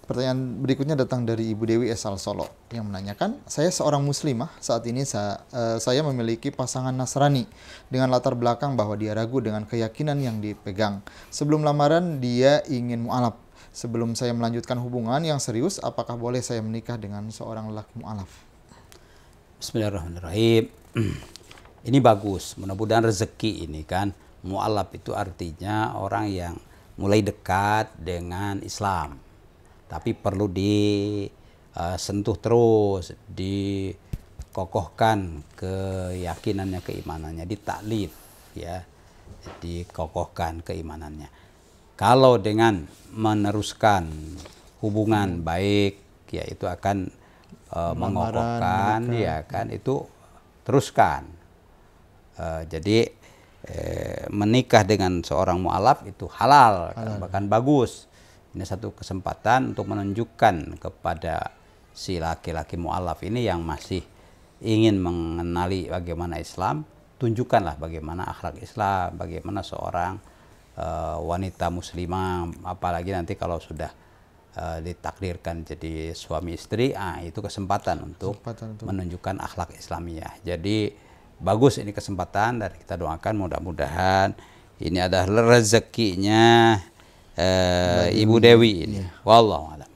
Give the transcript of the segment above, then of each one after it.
Pertanyaan berikutnya datang dari Ibu Dewi Esal Solo yang menanyakan, saya seorang muslimah, saat ini saya memiliki pasangan Nasrani dengan latar belakang bahwa dia ragu dengan keyakinan yang dipegang. Sebelum lamaran dia ingin mu'alaf. Sebelum saya melanjutkan hubungan yang serius, apakah boleh saya menikah dengan seorang lelaki mu'alaf? Bismillahirrahmanirrahim. Ini bagus, mudah-mudahan rezeki ini kan. Mu'alaf itu artinya orang yang mulai dekat dengan Islam. Tapi perlu disentuh terus, dikokohkan keyakinannya, keimanannya, ditaklif ya, dikokohkan keimanannya. Kalau dengan meneruskan hubungan baik, ya itu akan mengokohkan, ya kan, itu teruskan. Jadi menikah dengan seorang mu'alaf itu halal. Kan, bahkan bagus. Ini satu kesempatan untuk menunjukkan kepada si laki-laki mu'alaf ini yang masih ingin mengenali bagaimana Islam, tunjukkanlah bagaimana akhlak Islam, bagaimana seorang wanita muslimah, apalagi nanti kalau sudah ditakdirkan jadi suami istri, itu kesempatan untuk menunjukkan akhlak Islamiyah. Jadi bagus ini kesempatan, dan kita doakan mudah-mudahan ini adalah rezekinya Ibu Dewi ini. Wallahu a'lam.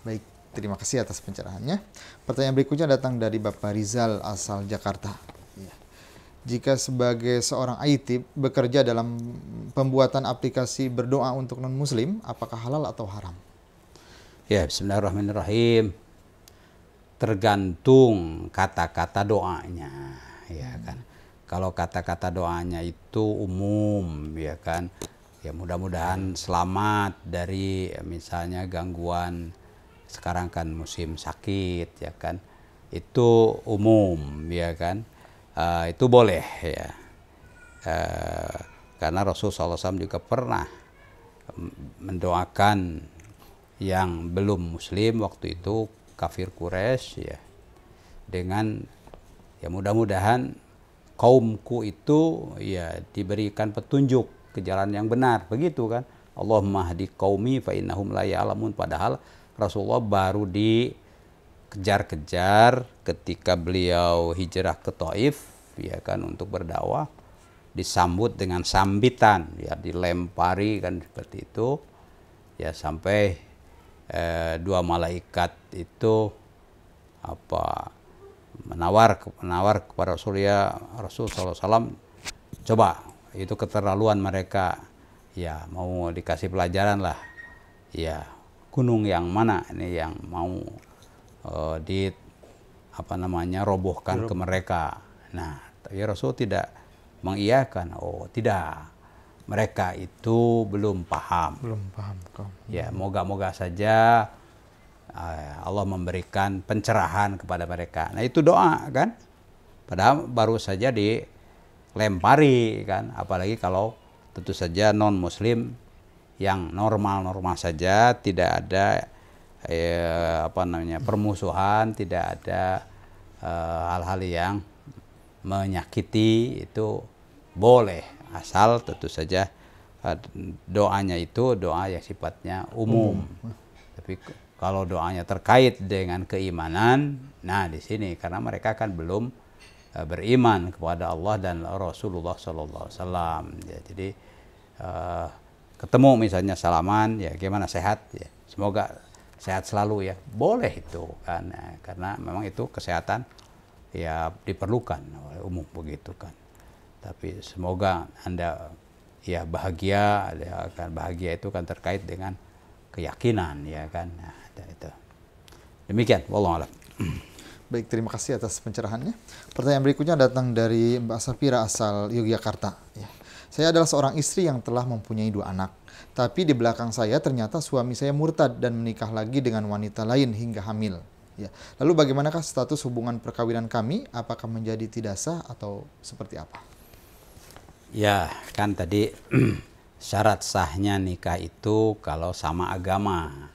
Baik, terima kasih atas pencerahannya. Pertanyaan berikutnya datang dari Bapak Rizal asal Jakarta. Jika sebagai seorang IT bekerja dalam pembuatan aplikasi berdoa untuk non-muslim, apakah halal atau haram? Ya, bismillahirrahmanirrahim. Tergantung kata-kata doanya, ya kan. Kalau kata-kata doanya itu umum, ya kan. Ya mudah-mudahan selamat dari misalnya gangguan, sekarang kan musim sakit, ya kan. Itu umum, ya kan. Itu boleh ya. Karena Rasulullah SAW juga pernah mendoakan yang belum muslim waktu itu, kafir Quraisy, ya, dengan ya mudah-mudahan kaumku itu ya diberikan petunjuk ke jalan yang benar, begitu kan. Allahumma hdi qaumi fa innahum la ya'lamun. Padahal Rasulullah baru dikejar-kejar ketika beliau hijrah ke Taif, ya kan, untuk berdakwah, disambut dengan sambitan, ya, dilempari kan seperti itu, ya, sampai dua malaikat itu menawar kepada Rasulullah SAW, coba, itu keterlaluan mereka, ya, mau dikasih pelajaran lah, ya, gunung yang mana ini yang mau robohkan ke mereka. Nah, tapi Rasul tidak mengiyakan. Oh, tidak, mereka itu belum paham. Ya, moga-moga saja Allah memberikan pencerahan kepada mereka. Nah, itu doa kan, padahal baru saja dilempari kan, apalagi kalau tentu saja non muslim yang normal-normal saja, tidak ada permusuhan, tidak ada hal-hal yang menyakiti, itu boleh, asal tentu saja doanya itu doa yang sifatnya umum. Tapi kalau doanya terkait dengan keimanan, nah di sini karena mereka kan belum beriman kepada Allah dan Rasulullah SAW. Ya, jadi ketemu misalnya salaman, ya gimana, sehat, ya semoga sehat selalu, ya boleh itu kan, ya, karena memang itu kesehatan ya diperlukan oleh umum, begitu kan. Tapi semoga Anda ya bahagia, ya kan, bahagia itu kan terkait dengan keyakinan, ya kan. Nah, itu demikian, wallahu a'lam. Baik, terima kasih atas pencerahannya. Pertanyaan berikutnya datang dari Mbak Safira asal Yogyakarta. Ya. Saya adalah seorang istri yang telah mempunyai 2 anak. Tapi di belakang saya ternyata suami saya murtad dan menikah lagi dengan wanita lain hingga hamil. Ya. Lalu bagaimanakah status hubungan perkawinan kami? Apakah menjadi tidak sah atau seperti apa? Ya, kan tadi syarat sahnya nikah itu kalau sama agama.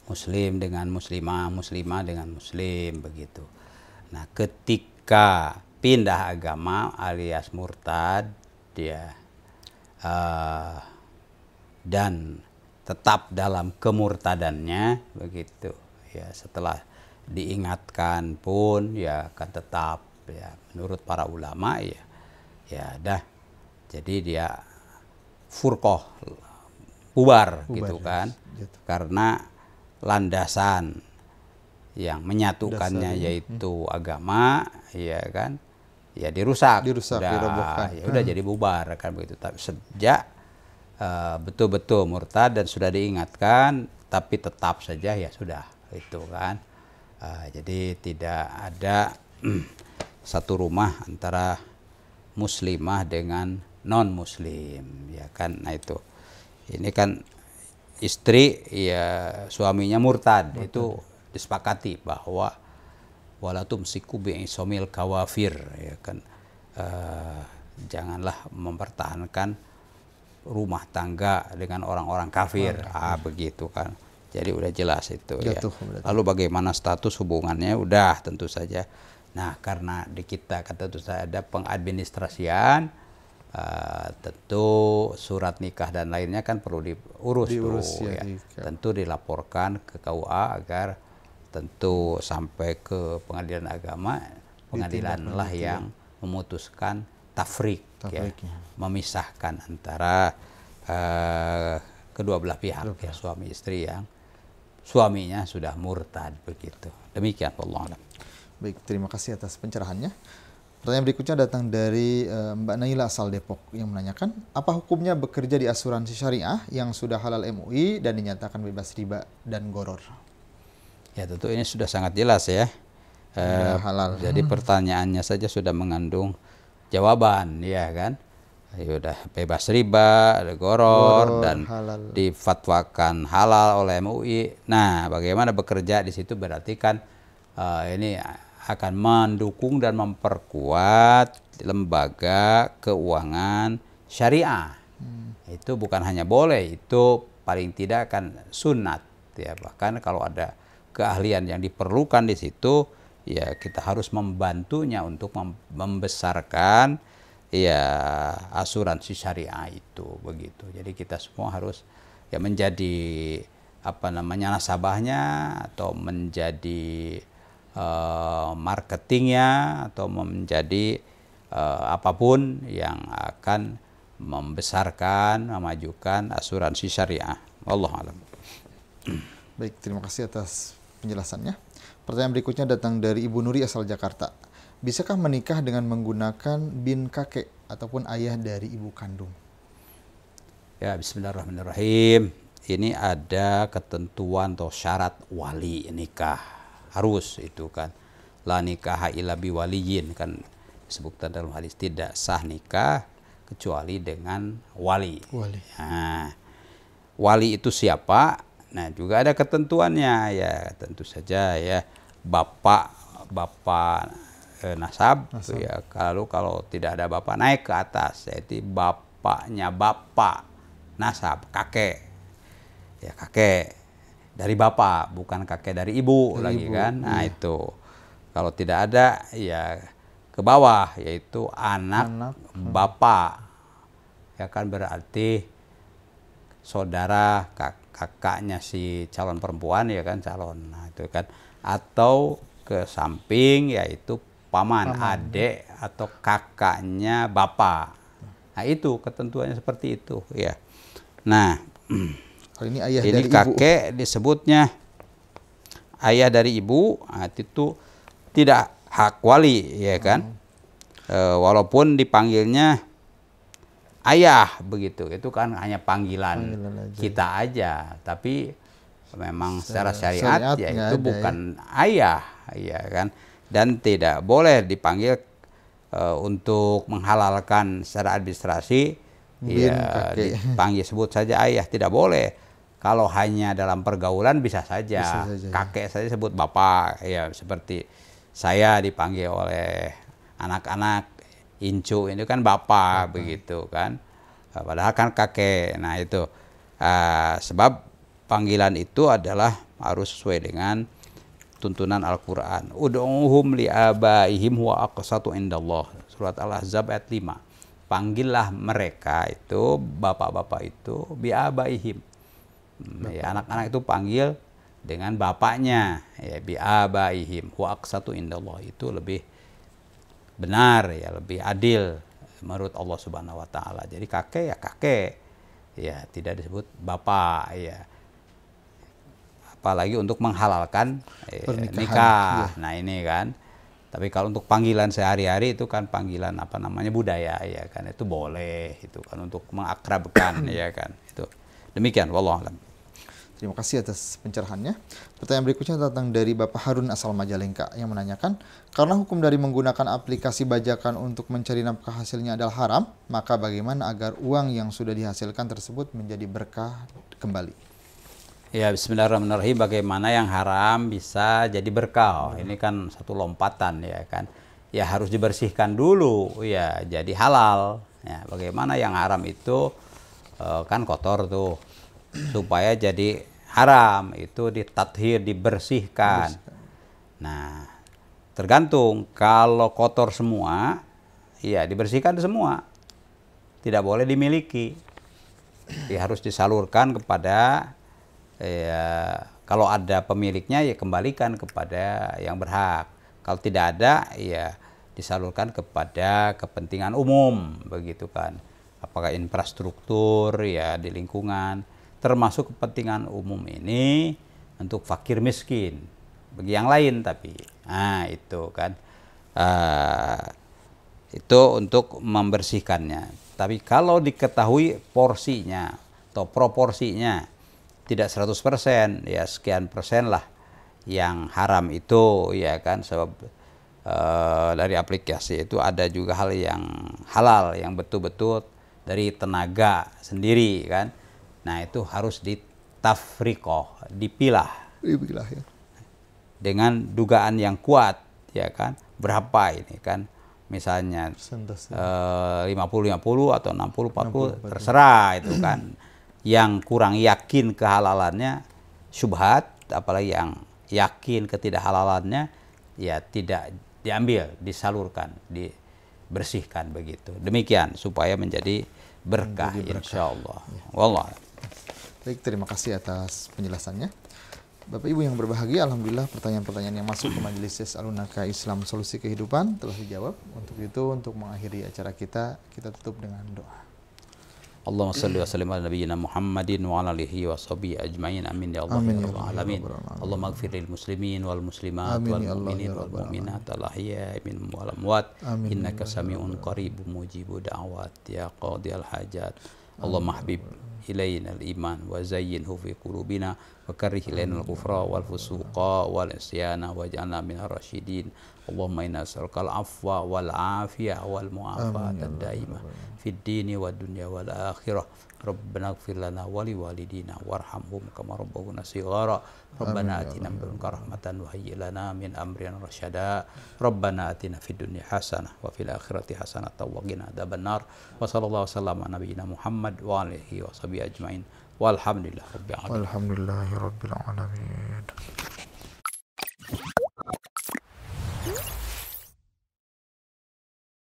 Muslim dengan muslimah, muslimah dengan muslim, begitu. Nah, ketika pindah agama alias murtad, dia dan tetap dalam kemurtadannya begitu ya, setelah diingatkan pun ya akan tetap ya, menurut para ulama ya dah, jadi dia furqah, bubar gitu kan, gitu. karena landasan yang menyatukannya yaitu agama ya kan, ya dirusak dirobohkan. ya udah jadi bubar kan begitu. Tapi sejak betul-betul murtad dan sudah diingatkan tapi tetap saja ya sudah itu kan. Jadi tidak ada satu rumah antara muslimah dengan non muslim ya kan. Nah itu ini kan istri ya suaminya murtad. Itu disepakati bahwa wala tumsiku bi'isomil kawafir ya kan, janganlah mempertahankan rumah tangga dengan orang-orang kafir. Begitu kan. Jadi udah jelas itu ya. Lalu bagaimana status hubungannya? Udah tentu saja. Nah, karena di kita kan tentu saja ada pengadministrasian, tentu surat nikah dan lainnya kan perlu diurus tuh ya. Tentu dilaporkan ke KUA agar tentu sampai ke pengadilan agama, pengadilan lah yang memutuskan tafrik ya, memisahkan antara kedua belah pihak ya, suami istri yang suaminya sudah murtad begitu. Demikian wallahu a'lam. Baik, terima kasih atas pencerahannya. Pertanyaan berikutnya datang dari Mbak Naila asal Depok yang menanyakan, apa hukumnya bekerja di asuransi syariah yang sudah halal MUI dan dinyatakan bebas riba dan goror? Ya tentu ini sudah sangat jelas ya. Halal. Jadi pertanyaannya saja sudah mengandung jawaban ya kan. Ya udah bebas riba, goror dan halal, difatwakan halal oleh MUI. Nah, bagaimana bekerja di situ berarti kan ini akan mendukung dan memperkuat lembaga keuangan syariah. Itu bukan hanya boleh, itu paling tidak kan sunat ya. Bahkan kalau ada keahlian yang diperlukan di situ ya kita harus membantunya untuk membesarkan ya asuransi syariah itu begitu. Jadi kita semua harus ya menjadi apa namanya nasabahnya atau menjadi marketingnya atau menjadi apapun yang akan membesarkan, memajukan asuransi syariah. Wallahu a'lam. Baik, terima kasih atas penjelasannya. Pertanyaan berikutnya datang dari Ibu Nuri asal Jakarta. Bisakah menikah dengan menggunakan bin kakek ataupun ayah dari ibu kandung? Ya, bismillahirrahmanirrahim. Ini ada ketentuan atau syarat wali nikah. Harus itu kan. La nikaha illa biwaliyin kan disebutkan dalam hadis, tidak sah nikah kecuali dengan wali. Nah, wali itu siapa? Nah, juga ada ketentuannya ya, tentu saja ya bapak nasab. Ya, kalau tidak ada bapak naik ke atas, yaitu bapaknya bapak nasab, kakek ya, kakek dari bapak, bukan kakek dari ibu lagi kan. Nah itu kalau tidak ada ya ke bawah, yaitu anak bapak ya kan, berarti saudara kakaknya si calon perempuan ya kan, calon. Nah itu kan, atau ke samping yaitu paman, adik atau kakaknya bapak. Nah itu ketentuannya seperti itu ya. Nah, ini ayah ini dari kakek ibu disebutnya ayah dari ibu. Nah, itu tidak hak wali ya kan. Walaupun dipanggilnya ayah begitu, itu kan hanya panggilan kita aja, tapi memang secara syariat ya itu bukan ayah ya kan. Dan tidak boleh dipanggil untuk menghalalkan secara administrasi ya, dipanggil sebut saja ayah, tidak boleh. Kalau hanya dalam pergaulan bisa saja kakek saja sebut bapak ya, seperti saya dipanggil oleh anak-anak incu ini kan bapak begitu kan, padahal kan kakek. Nah itu sebab panggilan itu adalah harus sesuai dengan tuntunan Al-Quran. Ud'uhum li'abaihim huwa aqsatu indallah. Surat Al-Ahzab ayat 5. Panggillah mereka itu, bapak-bapak itu, bi'abaihim, Ya, anak-anak itu panggil dengan bapaknya, ya bi abaihim wa aqsatu indallah, itu lebih benar, ya lebih adil menurut Allah Subhanahu wa taala. Jadi kakek ya kakek, ya tidak disebut bapak, ya. Apalagi untuk menghalalkan nikah. Iya. Nah, ini kan. Tapi kalau untuk panggilan sehari-hari itu kan panggilan apa namanya budaya, ya kan, itu boleh, itu kan untuk mengakrabkan ya kan. Itu. Demikian wallahu alam. Terima kasih atas pencerahannya. Pertanyaan berikutnya datang dari Bapak Harun asal Majalengka yang menanyakan, karena hukum dari menggunakan aplikasi bajakan untuk mencari nafkah hasilnya adalah haram, maka bagaimana agar uang yang sudah dihasilkan tersebut menjadi berkah kembali? Ya, bismillahirrahmanirrahim. Bagaimana yang haram bisa jadi berkah? Oh, ini kan satu lompatan, ya kan. Ya harus dibersihkan dulu, ya jadi halal. Ya, bagaimana yang haram itu kan kotor tuh. Supaya jadi haram itu ditathir, dibersihkan. Nah, tergantung, kalau kotor semua, ya dibersihkan semua. Tidak boleh dimiliki. Ya, harus disalurkan kepada, ya, kalau ada pemiliknya ya kembalikan kepada yang berhak. Kalau tidak ada, ya disalurkan kepada kepentingan umum, begitu kan. Apakah infrastruktur ya di lingkungan, termasuk kepentingan umum ini untuk fakir miskin, bagi yang lain tapi. Nah, itu kan. Itu untuk membersihkannya. Tapi kalau diketahui porsinya atau proporsinya tidak 100%, ya sekian persen lah yang haram itu, ya kan, sebab dari aplikasi itu ada juga hal yang halal yang betul-betul dari tenaga sendiri kan. Nah, itu harus ditafriqoh, dipilah. Dipilah, ya. Dengan dugaan yang kuat, ya kan. Berapa ini kan? Misalnya 50-50 atau 60-40, terserah itu kan. Yang kurang yakin kehalalannya syubhat, apalagi yang yakin ketidakhalalannya ya tidak diambil, disalurkan, dibersihkan begitu. Demikian supaya menjadi berkah, insyaallah. Ya. Wallah. Baik, terima kasih atas penjelasannya. Bapak Ibu yang berbahagia, alhamdulillah pertanyaan-pertanyaan yang masuk ke Majelis Al-Lunaka Islam Solusi Kehidupan telah dijawab. Untuk itu, untuk mengakhiri acara kita tutup dengan doa. Allahumma salli wa sallim ala nabiyyina Muhammadin wa ala alihi wa sahbihi ajmain. Amin ya Allah ya rabbal alamin. Allahumma ighfir lil muslimin wal muslimat wal mu'minin wal mu'minat al ahya'i minhum wal amwat. Innaka sami'un qaribun mujibud da'awat ya qadiyal hajat. Allahumma habib ilaina al iman wa zayyinhu fi qulubina wa karrih ilaina al kufra wal fusuqa wal isyana waj'alna minar rasyidin. Allahumma inna nas'aluka al-afwa wal afiyah wal mu'afat ad-daimah fid dini wad dunya wal akhirah. Rabbana ighfir lana wa li walidina warhamhum kama rabbawna shighara. Rabbana atina min ladunka rahmatan wa hayyi lana min amrina rasyada. Rabbana atina fid dunya hasanah wa fil akhirati hasanah wa qina adzabannar. Wa sallallahu wasallam ala nabiyyina Muhammad wa alihi wa sahbihi ajmain. Walhamdulillahi rabbil alamin.